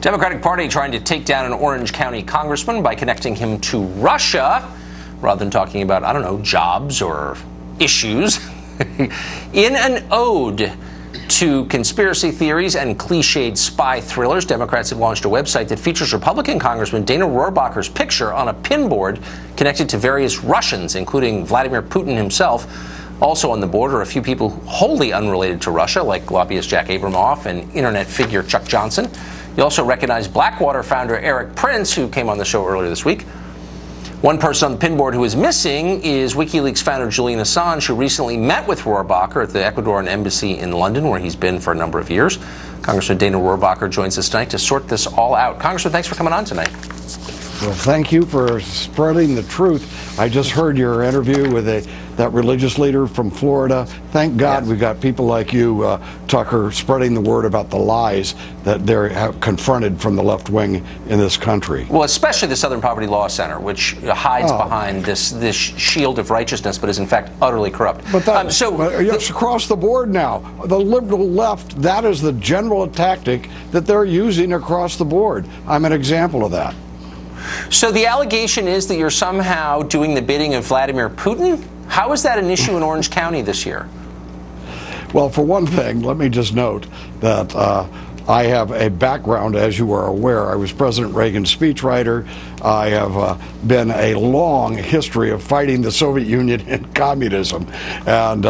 Democratic Party trying to take down an Orange County congressman by connecting him to Russia, rather than talking about, I don't know, jobs or issues. In an ode to conspiracy theories and cliched spy thrillers, Democrats have launched a website that features Republican Congressman Dana Rohrbacher's picture on a pinboard connected to various Russians, including Vladimir Putin himself. Also on the board are a few people wholly unrelated to Russia, like lobbyist Jack Abramoff and internet figure Chuck Johnson. You also recognize Blackwater founder Eric Prince, who came on the show earlier this week. One person on the pinboard who is missing is WikiLeaks founder Julian Assange, who recently met with Rohrbacher at the Ecuadorian embassy in London, where he's been for a number of years. Congressman Dana Rohrbacher joins us tonight to sort this all out. Congressman, thanks for coming on tonight. Well, thank you for spreading the truth. I just heard your interview with that religious leader from Florida. Thank God We've got people like you, Tucker, spreading the word about the lies that they're confronted from the left wing in this country. Well, especially the Southern Poverty Law Center, which hides behind this shield of righteousness, but is in fact utterly corrupt. But it's across the board now. The liberal left, that is the general tactic that they're using across the board. I'm an example of that. So the allegation is that you're somehow doing the bidding of Vladimir Putin? How is that an issue in Orange County this year? Well, for one thing, let me just note that I have a background, as you are aware. I was President Reagan's speechwriter. I have been a long history of fighting the Soviet Union and communism. And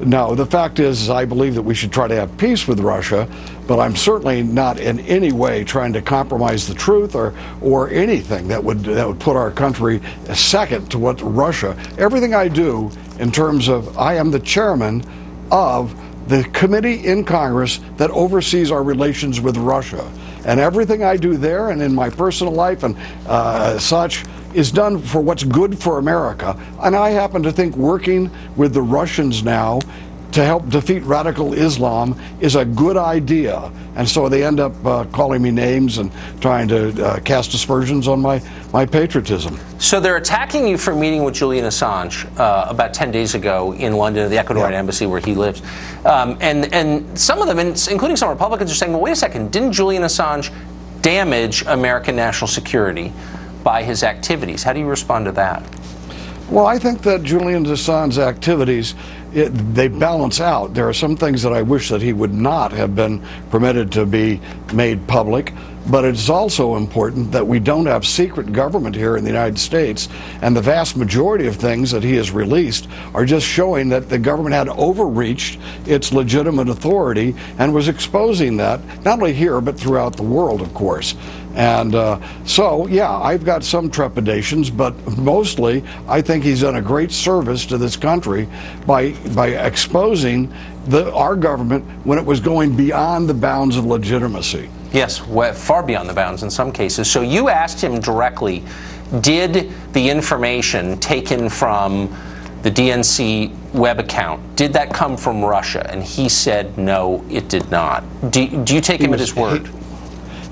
no, the fact is I believe that we should try to have peace with Russia, but I'm certainly not in any way trying to compromise the truth or anything that would put our country second to what Russia. Everything I do in terms of, I am the chairman of the committee in Congress that oversees our relations with Russia. And everything I do there and in my personal life and such is done for what's good for America. And I happen to think working with the Russians now to help defeat radical Islam is a good idea. And so they end up calling me names and trying to cast aspersions on my patriotism. So they're attacking you for meeting with Julian Assange about 10 days ago in London at the Ecuadorian embassy where he lives. And some of them, including some Republicans, are saying, well, wait a second, didn't Julian Assange damage American national security by his activities? How do you respond to that? Well, I think that Julian Assange's activities, they balance out. There are some things that I wish that he would not have been permitted to be made public, but it's also important that we don't have secret government here in the United States, and the vast majority of things that he has released are just showing that the government had overreached its legitimate authority and was exposing that, not only here, but throughout the world, of course. And so, yeah, I've got some trepidations, but mostly I think he's done a great service to this country by exposing our government when it was going beyond the bounds of legitimacy. Yes, far beyond the bounds in some cases. So you asked him directly, did the information taken from the DNC web account, did that come from Russia? And he said, no, it did not. Do you take him at his word?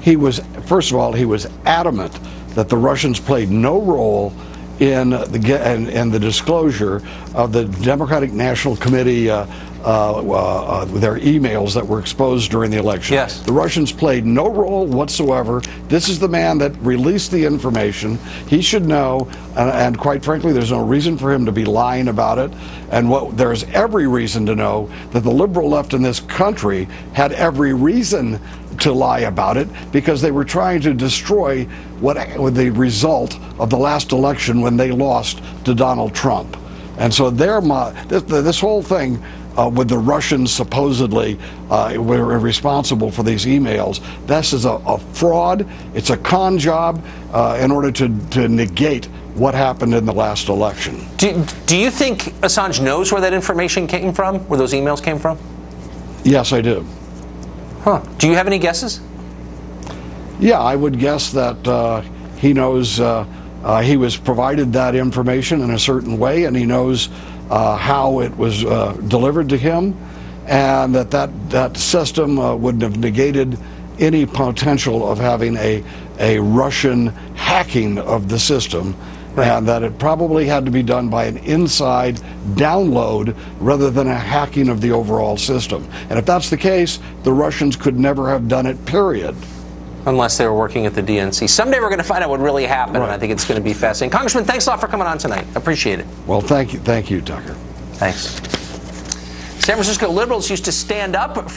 He was, first of all, he was adamant that the Russians played no role in the disclosure of the Democratic National Committee their emails that were exposed during the election. Yes. The Russians played no role whatsoever. This is the man that released the information. He should know, and quite frankly, there's no reason for him to be lying about it. And there's every reason to know that the liberal left in this country had every reason to lie about it, because they were trying to destroy the result of the last election when they lost to Donald Trump. And so this whole thing with the Russians supposedly were responsible for these emails, this is a fraud. It's a con job in order to negate what happened in the last election. Do you think Assange knows where that information came from, where those emails came from? Yes, I do. Huh. Do you have any guesses? Yeah, I would guess that he knows he was provided that information in a certain way, and he knows how it was delivered to him, and that system wouldn't have negated any potential of having a Russian hacking of the system. Right. And that it probably had to be done by an inside download rather than a hacking of the overall system. And if that's the case, the Russians could never have done it, period. Unless they were working at the DNC. Someday we're going to find out what really happened, Right. and I think it's going to be fascinating. Congressman, thanks a lot for coming on tonight. Appreciate it. Well, thank you, Tucker. Thanks. San Francisco liberals used to stand up